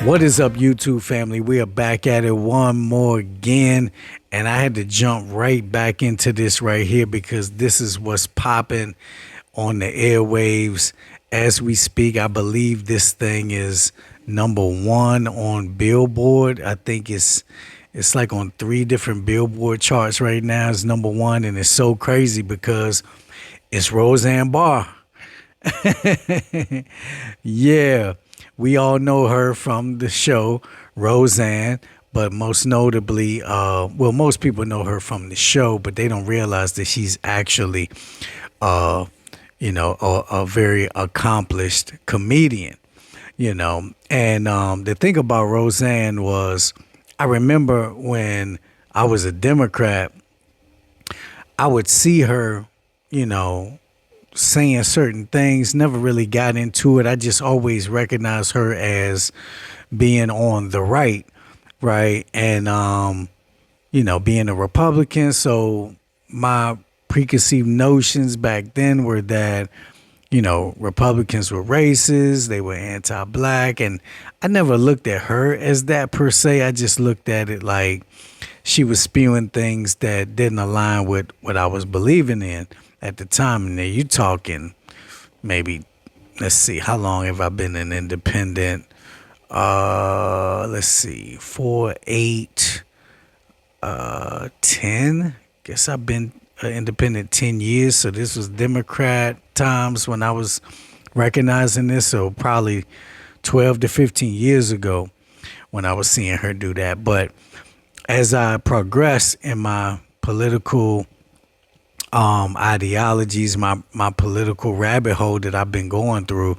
What is up, YouTube family? We are back at it one more again, and I had to jump right back into this right here because this is what's popping on the airwaves as we speak. I believe this thing is #1 on Billboard. I think it's like on 3 different Billboard charts right now. It's #1, and it's so crazy because it's Roseanne Barr. Yeah. We all know her from the show Roseanne, but most notably, most people know her from the show, but they don't realize that she's actually, a very accomplished comedian, And the thing about Roseanne was, I remember when I was a Democrat, I would see her, saying certain things, never really got into it. I just always recognized her as being on the right, and being a Republican. So my preconceived notions back then were that Republicans were racist, they were anti-black, and I never looked at her as that per se. I just looked at it like she was spewing things that didn't align with what I was believing in at the time. And then you talking maybe, let's see, how long have I been an independent? Let's see, 4, 8, 10. Guess I've been independent 10 years. So this was Democrat times when I was recognizing this. So probably 12 to 15 years ago when I was seeing her do that. But as I progressed in my political ideologies, my political rabbit hole that I've been going through,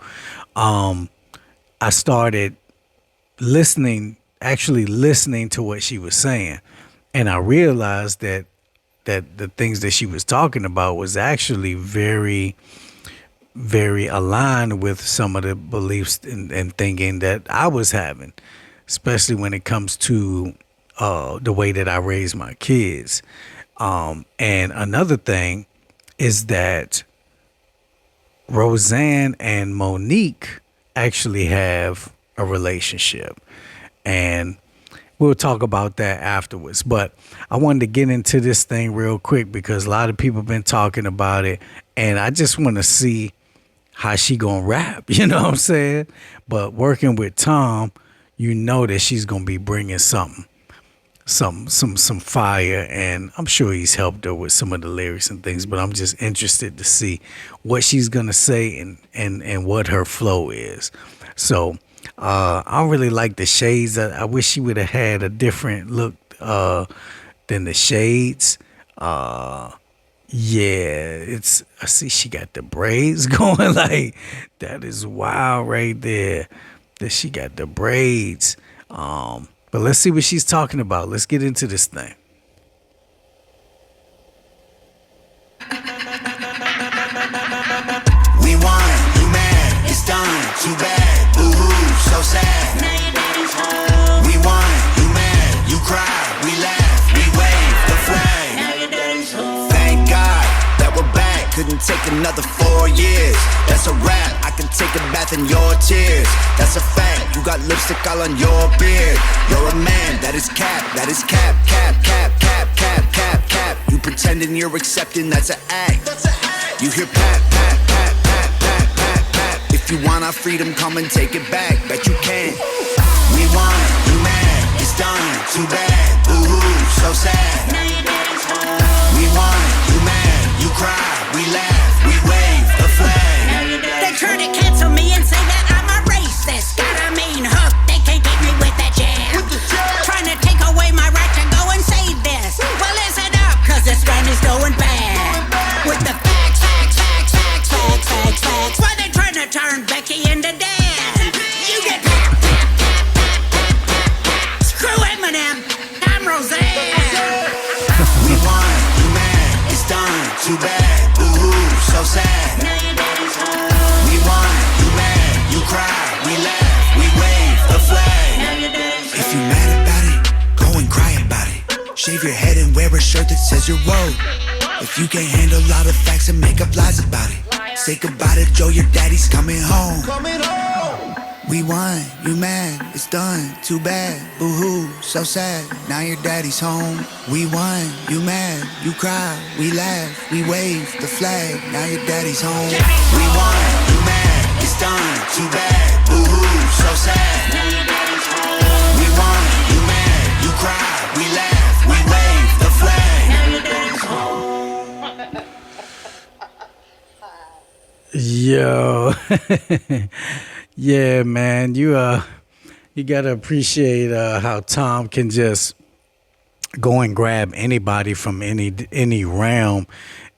I started actually listening to what she was saying. And I realized that the things that she was talking about was actually very, very aligned with some of the beliefs and thinking that I was having, especially when it comes to the way that I raise my kids. And another thing is that Roseanne and Monique actually have a relationship, and we'll talk about that afterwards. But I wanted to get into this thing real quick because a lot of people have been talking about it, and I just want to see how she gonna rap, you know what I'm saying? But working with Tom, that she's gonna be bringing some fire, and I'm sure he's helped her with some of the lyrics and things, but I'm just interested to see what she's gonna say and what her flow is. So I don't really like the shades. I wish she would have had a different look than the shades. I see she got the braids going. Like, that is wild right there, that she got the braids. But let's see what she's talking about. Let's get into this thing. We won, you mad, it's done, too bad, boo-hoo, so sad. We won, you mad, you cry, we laugh, we wave the flag. Thank God that we're back, couldn't take another 4 years. That's a wrap, I can take a bath in your tears. That's a fact, you got lipstick all on your beard. You're a man, that is cap, cap, cap, cap, cap, cap, cap, cap. You pretending you're accepting, that's an act. You hear pat, pat, pat, pat, pat, pat, pat. If you want our freedom, come and take it back, bet you can. We won, you mad, it's done, too bad, boo-hoo, so sad. We won, you mad, you cry, we laugh, we wave the flag. They try to cancel me and say that I'm a racist. Got a mean hook, they can't get me with that jam. Trying to take away my right to go and say this. Well, listen up, cause this gun is going bad. With the facts, facts, facts, facts, facts, facts, facts. Why they trying to turn Becky into Dan? You get pat, pat, pat, pat, pat, pat, pat. Screw Eminem, I'm Roseanne. We won, you mad, it's done, too bad, boo-hoo, so sad. We won, you mad, you cry, we laugh, we wave the flag. If you mad about it, go and cry about it. Shave your head and wear a shirt that says you're woke. If you can't handle a lot of facts and make up lies about it, say goodbye to Joe, your daddy's coming home. We won, you mad, it's done, too bad, boo-hoo, so sad, now your daddy's home. We won, you mad, you cry, we laugh, we wave the flag, now your daddy's home. We won, you mad, it's done, too bad, boo-hoo, so sad, now your daddy's home. We won, you mad, you cry, we laugh, we wave the flag, now your daddy's home. Yo. Yeah, man, you gotta appreciate how Tom can just go and grab anybody from any realm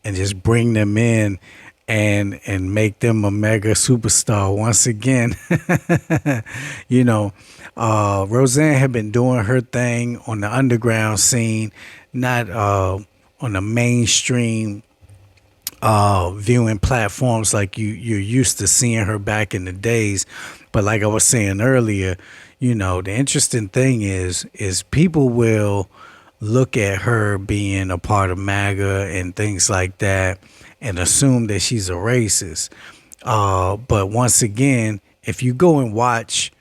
and just bring them in and make them a mega superstar once again. You know, Roseanne had been doing her thing on the underground scene, not on the mainstream viewing platforms like you're used to seeing her back in the days. But like I was saying earlier, you know, the interesting thing is people will look at her being a part of MAGA and things like that and assume that she's a racist. But once again, if you go and watch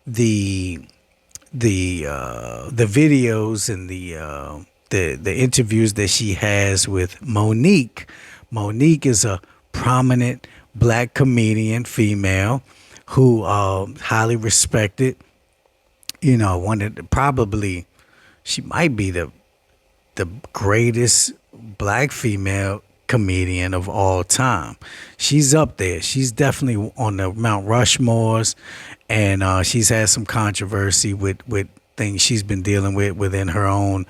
the videos and the interviews that she has with Monique. Monique is a prominent black comedian, female, who highly respected. You know, probably she might be the greatest black female comedian of all time. She's up there. She's definitely on the Mount Rushmores, and she's had some controversy with things she's been dealing with within her own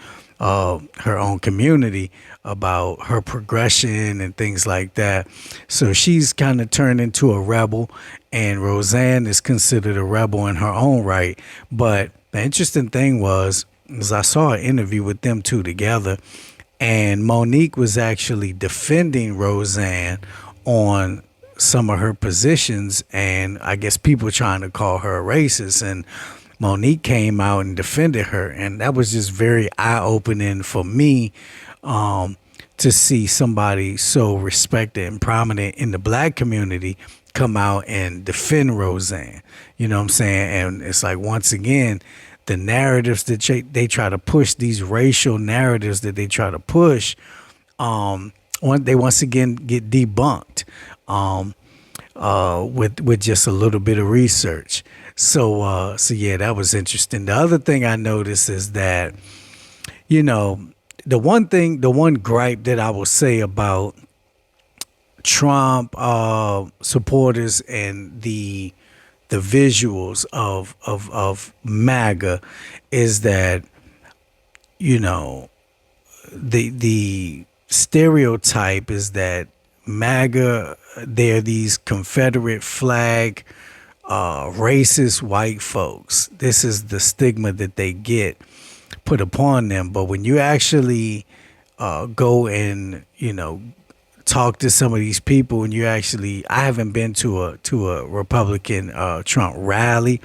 community about her progression and things like that. So she's kind of turned into a rebel, and Roseanne is considered a rebel in her own right. But the interesting thing was I saw an interview with them two together, and Monique was actually defending Roseanne on some of her positions, and I guess people trying to call her a racist, and Monique came out and defended her, and that was just very eye-opening for me to see somebody so respected and prominent in the black community come out and defend Roseanne. You know what I'm saying? And it's like, once again, the narratives that they try to push, these racial narratives that they try to push, they once again get debunked with just a little bit of research. So yeah, that was interesting. The other thing I noticed is that, you know, the one gripe that I will say about Trump supporters and the visuals of MAGA is that, you know, the stereotype is that MAGA, they're these Confederate flag racist white folks. This is the stigma that they get put upon them. But when you actually go and, you know, talk to some of these people, and I haven't been to a Republican Trump rally,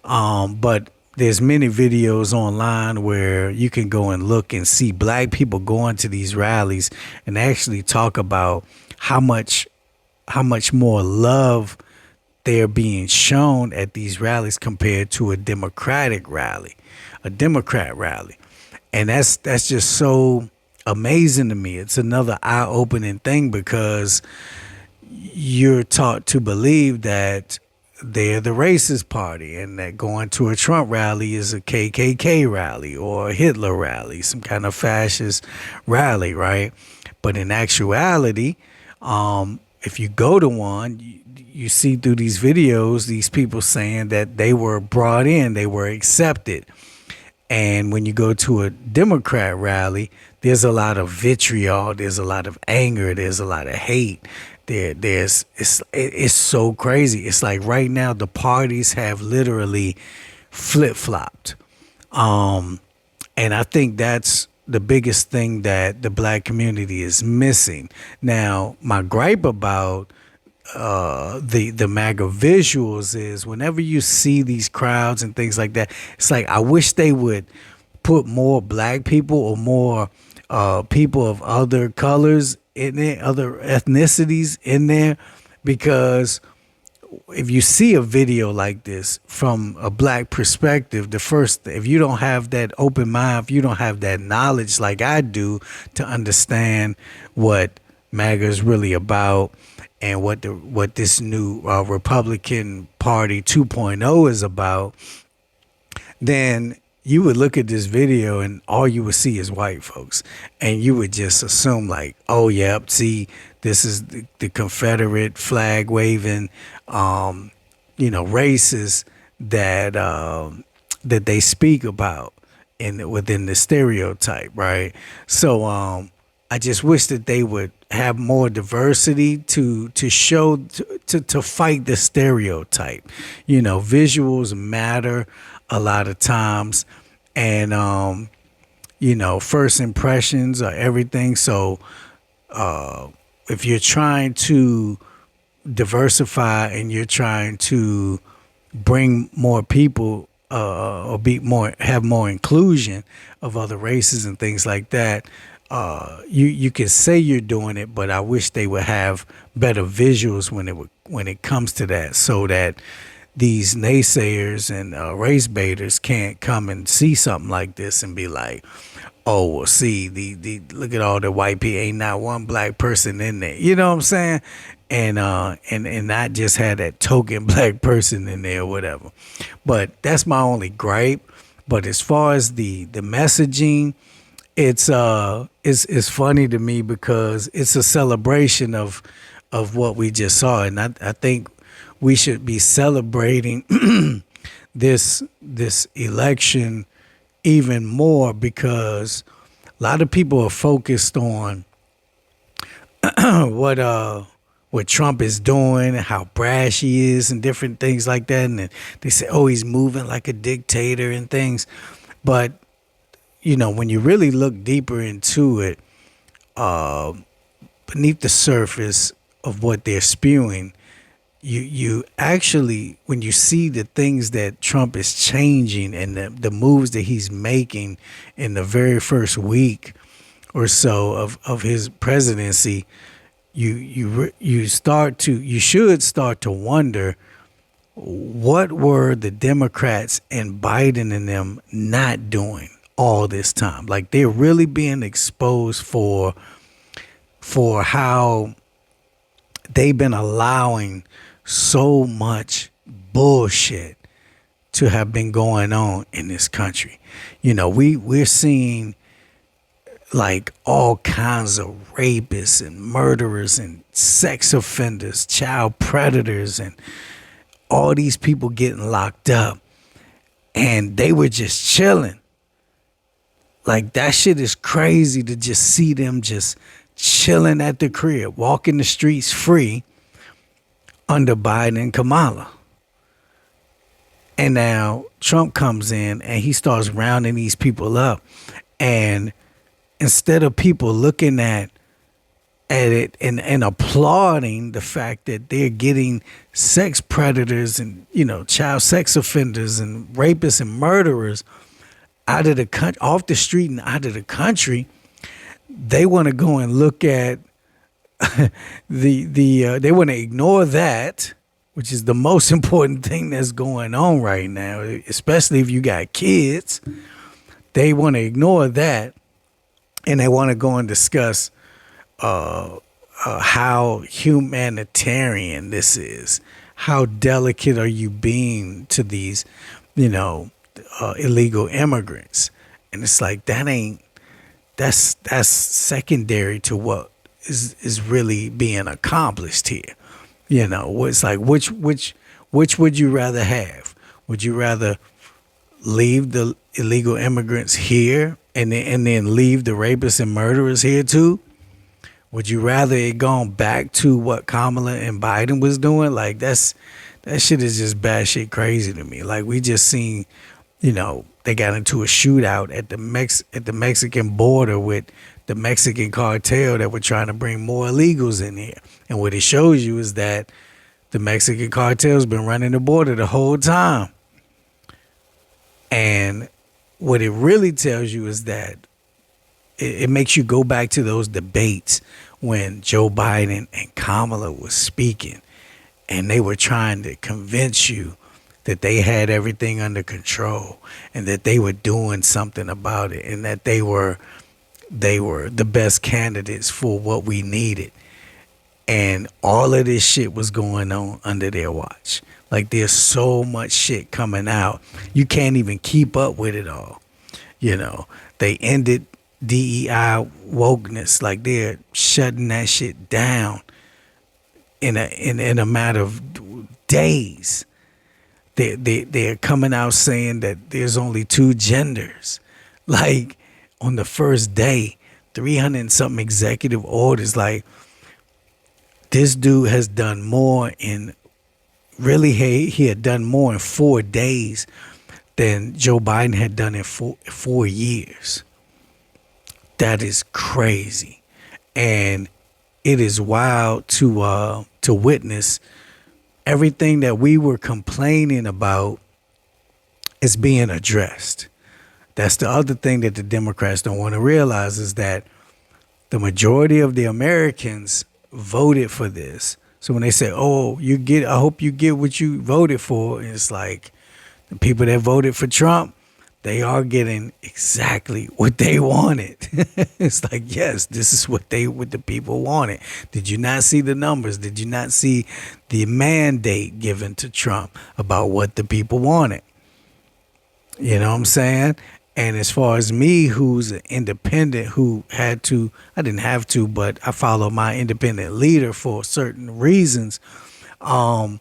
but there's many videos online where you can go and look and see black people going to these rallies and actually talk about how much more love they're being shown at these rallies compared to a Democrat rally. And that's just so amazing to me. It's another eye-opening thing, because you're taught to believe that they're the racist party and that going to a Trump rally is a KKK rally or a Hitler rally, some kind of fascist rally, right? But in actuality, if you go to one, you see through these videos, these people saying that they were brought in, they were accepted. And when you go to a Democrat rally, there's a lot of vitriol, there's a lot of anger, there's a lot of hate. It's so crazy. It's like right now the parties have literally flip-flopped. And I think that's the biggest thing that the black community is missing. Now, my gripe about the MAGA visuals is whenever you see these crowds and things like that, it's like I wish they would put more black people or more people of other colors in there, other ethnicities in there, because if you see a video like this from a black perspective, if you don't have that open mind, if you don't have that knowledge like I do to understand what MAGA is really about and what this new Republican Party 2.0 is about, then you would look at this video and all you would see is white folks, and you would just assume like, oh yep, see, this is the Confederate flag waving, races that they speak about within the stereotype, right? So I just wish that they would have more diversity to show to fight the stereotype. Visuals matter a lot of times, and first impressions are everything. So if you're trying to diversify and you're trying to bring more people or have more inclusion of other races and things like that, you can say you're doing it, but I wish they would have better visuals when it comes to that, so that these naysayers and race baiters can't come and see something like this and be like, oh, well, see, the look at all the white people, ain't not one black person in there. You know what I'm saying? And not just had that token black person in there or whatever. But that's my only gripe. But as far as the messaging, it's funny to me because it's a celebration of what we just saw, and I think we should be celebrating this election even more, because a lot of people are focused on what Trump is doing and how brash he is and different things like that, and they say, oh, he's moving like a dictator and things. But when you really look deeper into it, beneath the surface of what they're spewing, you actually, when you see the things that Trump is changing and the moves that he's making in the very first week or so of his presidency, you should start to wonder, what were the Democrats and Biden and them not doing all this time? Like, they're really being exposed for how they've been allowing so much bullshit to have been going on in this country. We're seeing like all kinds of rapists and murderers and sex offenders, child predators, and all these people getting locked up, and they were just chilling. Like, that shit is crazy to just see them just chilling at the crib, walking the streets free under Biden and Kamala. And now Trump comes in and he starts rounding these people up. And instead of people looking at it and applauding the fact that they're getting sex predators and, child sex offenders and rapists and murderers out of the country, off the street and out of the country, they want to go and look at they want to ignore that, which is the most important thing that's going on right now, especially if you got kids. They want to ignore that, and they want to go and discuss how humanitarian this is. How delicate are you being to these, illegal immigrants? And it's like, that's secondary to what is really being accomplished here. It's like, which would you rather have? Would you rather leave the illegal immigrants here and then leave the rapists and murderers here too? Would you rather it gone back to what Kamala and Biden was doing? Like, that shit is just batshit crazy to me. Like, we just seen, they got into a shootout at the Mexican border with the Mexican cartel that were trying to bring more illegals in here. And what it shows you is that the Mexican cartel's been running the border the whole time. And what it really tells you is that it makes you go back to those debates when Joe Biden and Kamala was speaking. and they were trying to convince you that they had everything under control and that they were doing something about it and that they were the best candidates for what we needed. And all of this shit was going on under their watch. Like, there's so much shit coming out. You can't even keep up with it all. You know, they ended DEI wokeness. Like, they're shutting that shit down in a matter of days. They're coming out saying that there's only two genders. Like, on the first day, 300 and something executive orders. Like, this dude has done more in, really, he had done more in 4 days than Joe Biden had done in four years. That is crazy. And it is wild to witness everything that we were complaining about is being addressed. That's the other thing that the Democrats don't want to realize, is that the majority of the Americans voted for this. So when they say, "Oh, I hope you get what you voted for," it's like the people that voted for Trump, they are getting exactly what they wanted. It's like, yes, this is what the people wanted. Did you not see the numbers? Did you not see the mandate given to Trump about what the people wanted? You know what I'm saying? And as far as me, who's an independent, I didn't have to, but I follow my independent leader for certain reasons. I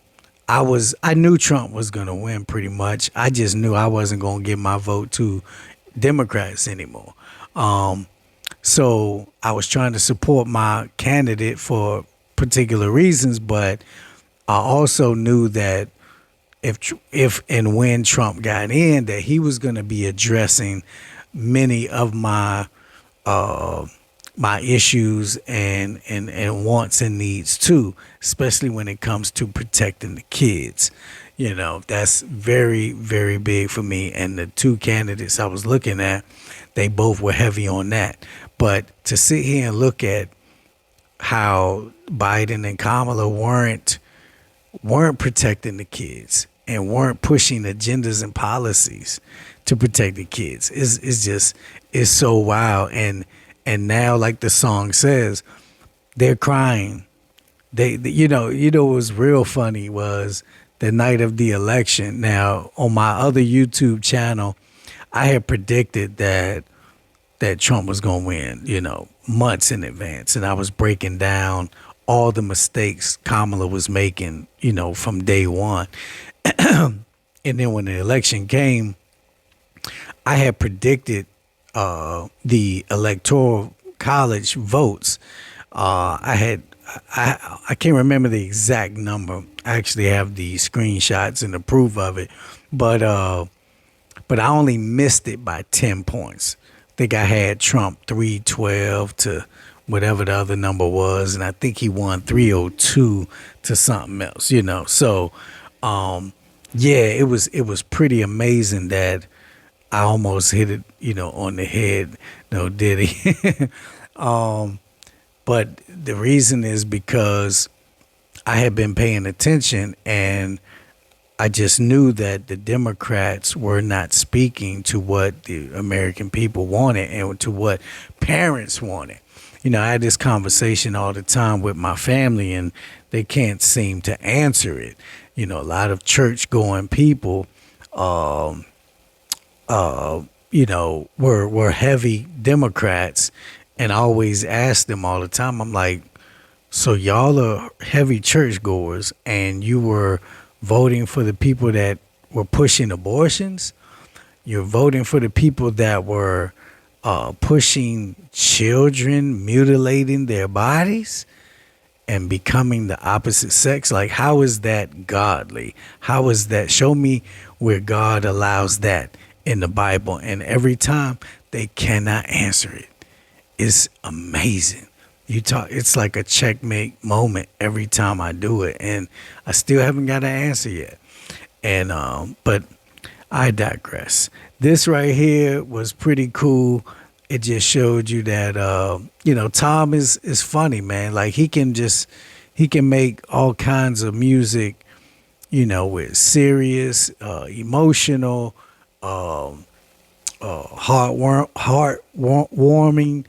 knew Trump was going to win pretty much. I just knew I wasn't going to give my vote to Democrats anymore. So I was trying to support my candidate for particular reasons, but I also knew that if and when Trump got in, that he was going to be addressing many of my issues and wants and needs too, especially when it comes to protecting the kids. You know, that's very, very big for me. And the two candidates I was looking at, they both were heavy on that. But to sit here and look at how Biden and Kamala weren't protecting the kids and weren't pushing agendas and policies to protect the kids is so wild. And now, like the song says, they're crying. They what was real funny was the night of the election. Now, on my other YouTube channel, I had predicted that Trump was going to win, months in advance. And I was breaking down all the mistakes Kamala was making, from day one. And then when the election came, I had predicted the electoral college votes. I can't remember the exact number. I actually have the screenshots and the proof of it, but I only missed it by 10 points. I think I had Trump 312 to whatever the other number was, and I think he won 302 to something else. So it was pretty amazing that I almost hit it, on the head. No, did he? But the reason is because I had been paying attention, and I just knew that the Democrats were not speaking to what the American people wanted and to what parents wanted. I had this conversation all the time with my family, and they can't seem to answer it. A lot of church-going people, were heavy Democrats, and I always ask them all the time. I'm like, so y'all are heavy churchgoers, and you were voting for the people that were pushing abortions? You're voting for the people that were pushing children, mutilating their bodies and becoming the opposite sex? Like, how is that godly? How is that? Show me where God allows that in the Bible. And every time they cannot answer it. It's amazing. It's like a checkmate moment every time I do it, and I still haven't got an answer yet. And but I digress. This right here was pretty cool. It just showed you that Tom is funny, man. Like, he can just he can make all kinds of music, with serious, emotional, heartwarming,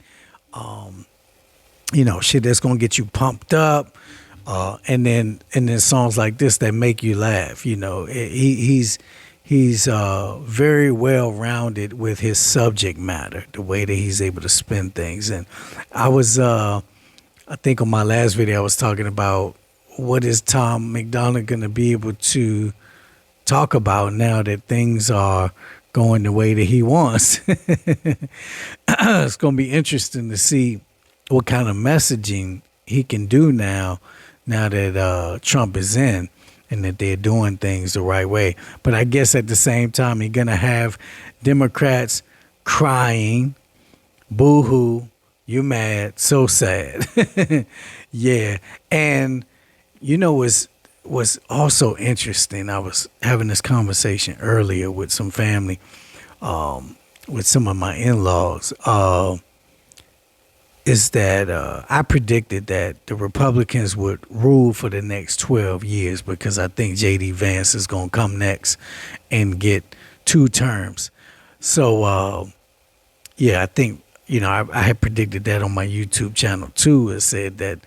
shit that's gonna get you pumped up, and then songs like this that make you laugh. He's very well rounded with his subject matter, the way that he's able to spin things. And I think on my last video I was talking about what is Tom MacDonald going to be able to talk about now that things are going the way that he wants. It's going to be interesting to see what kind of messaging he can do now that Trump is in and that they're doing things the right way. But I guess at the same time, you're going to have Democrats crying, boo-hoo, you mad, so sad. Yeah. And what's also interesting, I was having this conversation earlier with some family, with some of my in-laws, is that I predicted that the Republicans would rule for the next 12 years because I think J.D. Vance is going to come next and get 2 terms. So, I think, I had predicted that on my YouTube channel too. It said that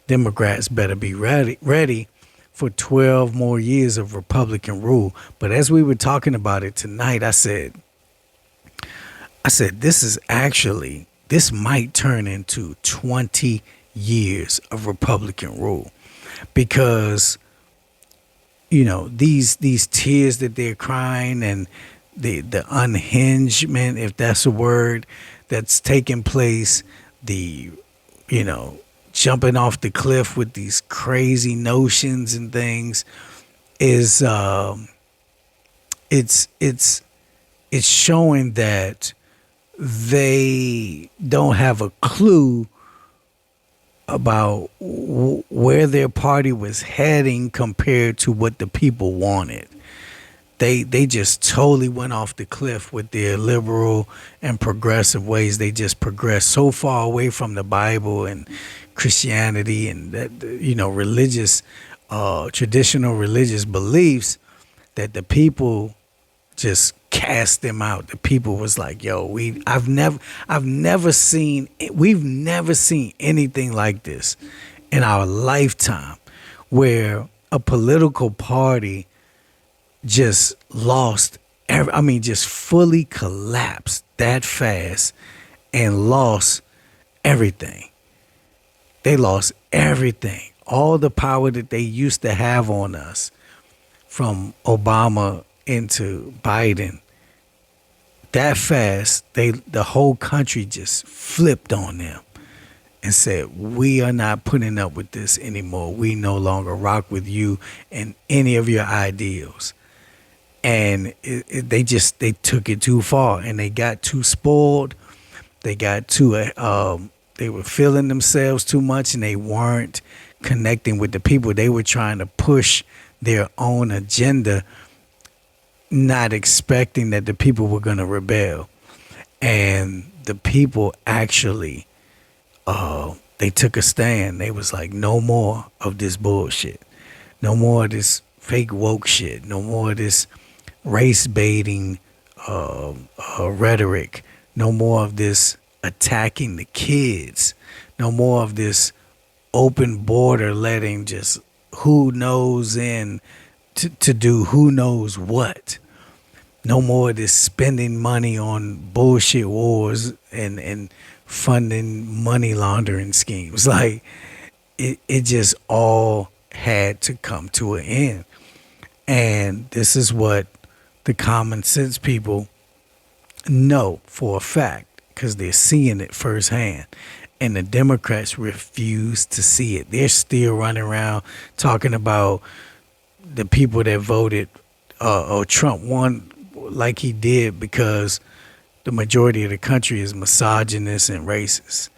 Democrats better be ready for 12 more years of Republican rule. But as we were talking about it tonight, I said, this might turn into 20 years of Republican rule because, these tears that they're crying and the unhingement, if that's a word, that's taking place, the, jumping off the cliff with these crazy notions and things is, it's showing that they don't have a clue about where their party was heading compared to what the people wanted. They just totally went off the cliff with their liberal and progressive ways. They just progressed so far away from the Bible and Christianity and that, religious, traditional religious beliefs that the people just cast them out. The people was like, yo, we've never seen anything like this in our lifetime, where a political party just just fully collapsed that fast and lost everything. They lost everything. All the power that they used to have on us from Obama into Biden, that fast, the whole country just flipped on them and said, we are not putting up with this anymore. We no longer rock with you and any of your ideals. And they took it too far and they got too spoiled. They got too, they were feeling themselves too much and they weren't connecting with the people. They were trying to push their own agenda, not expecting that the people were going to rebel. And the people actually, they took a stand. They was like, no more of this bullshit. No more of this fake woke shit. No more of this race baiting rhetoric. No more of this attacking the kids. No more of this open border letting just who knows in to do who knows what. No more of this spending money on bullshit wars and funding money laundering schemes. Like it just all had to come to an end. And this is what the common sense people know for a fact because they're seeing it firsthand. And the Democrats refuse to see it. They're still running around talking about the people that voted or Trump won like he did because the majority of the country is misogynist and racist.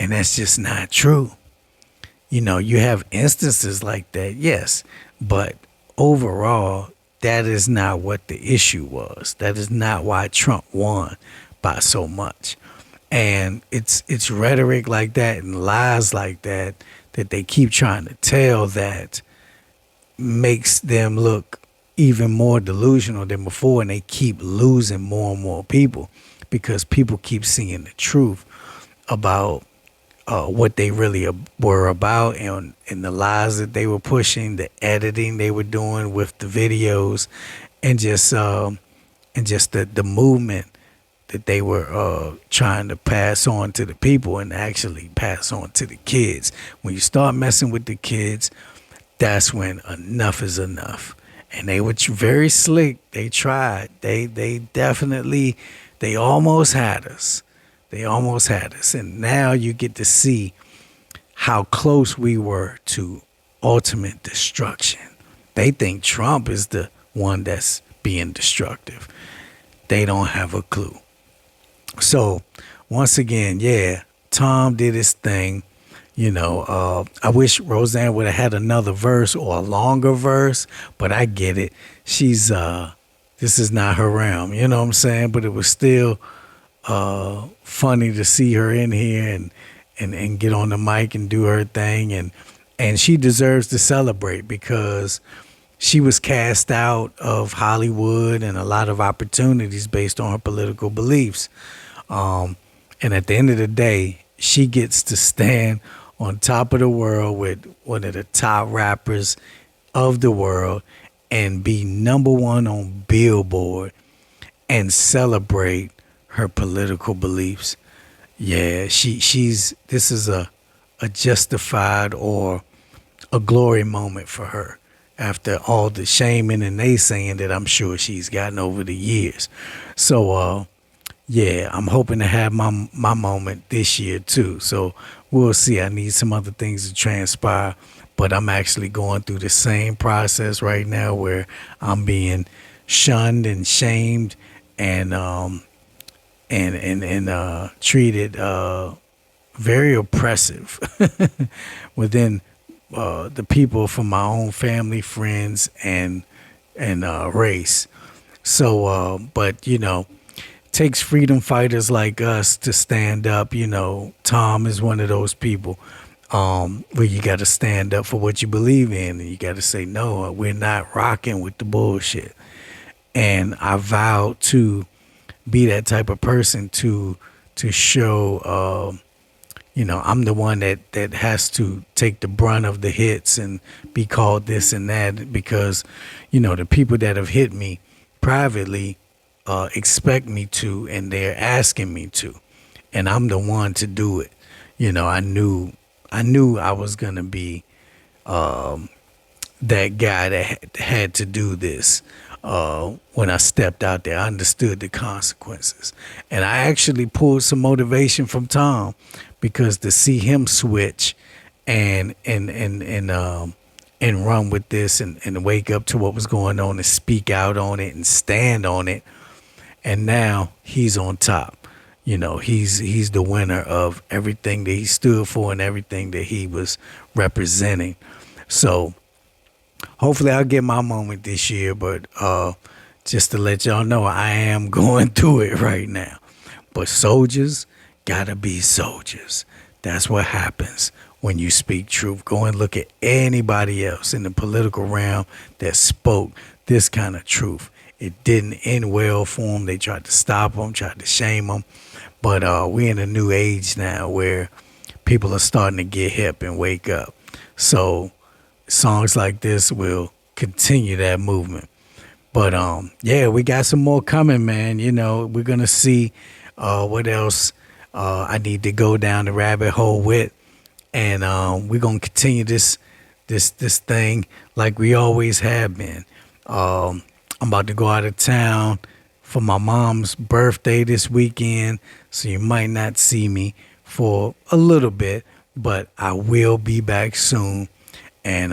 And that's just not true. You have instances like that, yes, but overall, that is not what the issue was. That is not why Trump won by so much. And it's rhetoric like that and lies like that that they keep trying to tell that makes them look even more delusional than before, and they keep losing more and more people because people keep seeing the truth about what they really were about, and the lies that they were pushing, the editing they were doing with the videos, and just the movement that they were trying to pass on to the people and actually pass on to the kids. When you start messing with the kids, that's when enough is enough. And they were very slick. They tried. They definitely, they almost had us. They almost had us. And now you get to see how close we were to ultimate destruction. They think Trump is the one that's being destructive. They don't have a clue. So once again, yeah, Tom did his thing. I wish Roseanne would have had another verse or a longer verse, but I get it. She's this is not her realm, you know what I'm saying? But it was still funny to see her in here and get on the mic and do her thing, and she deserves to celebrate because she was cast out of Hollywood and a lot of opportunities based on her political beliefs. And at the end of the day, she gets to stand on top of the world with one of the top rappers of the world and be number one on Billboard and celebrate her political beliefs. Yeah, this is a justified or a glory moment for her after all the shaming and naysaying that I'm sure she's gotten over the years. So, yeah, I'm hoping to have my moment this year too. So we'll see. I need some other things to transpire, but I'm actually going through the same process right now where I'm being shunned and shamed and treated very oppressive within the people from my own family, friends, and race. So, but takes freedom fighters like us to stand up. Tom is one of those people where you got to stand up for what you believe in, and you got to say, no, we're not rocking with the bullshit. And I vow to be that type of person to show, I'm the one that has to take the brunt of the hits and be called this and that because, the people that have hit me privately expect me to, and they're asking me to, and I'm the one to do it. I knew I was gonna be that guy that had to do this when I stepped out there. I understood the consequences, and I actually pulled some motivation from Tom because to see him switch and run with this and wake up to what was going on and speak out on it and stand on it. And now he's on top. He's the winner of everything that he stood for and everything that he was representing. So hopefully I'll get my moment this year, but just to let y'all know, I am going through it right now. But soldiers gotta be soldiers. That's what happens when you speak truth. Go and look at anybody else in the political realm that spoke this kind of truth. It didn't end well for them. They tried to stop them, tried to shame them. But we're in a new age now where people are starting to get hip and wake up. So songs like this will continue that movement. But yeah, we got some more coming, man. We're going to see what else I need to go down the rabbit hole with. And we're going to continue this thing like we always have been. I'm about to go out of town for my mom's birthday this weekend, so you might not see me for a little bit, but I will be back soon, and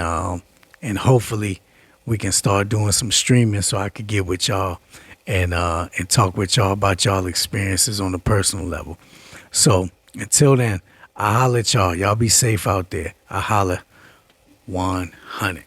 hopefully we can start doing some streaming so I could get with y'all and talk with y'all about y'all experiences on a personal level. So until then, I holla at y'all. Y'all be safe out there. I holla 100.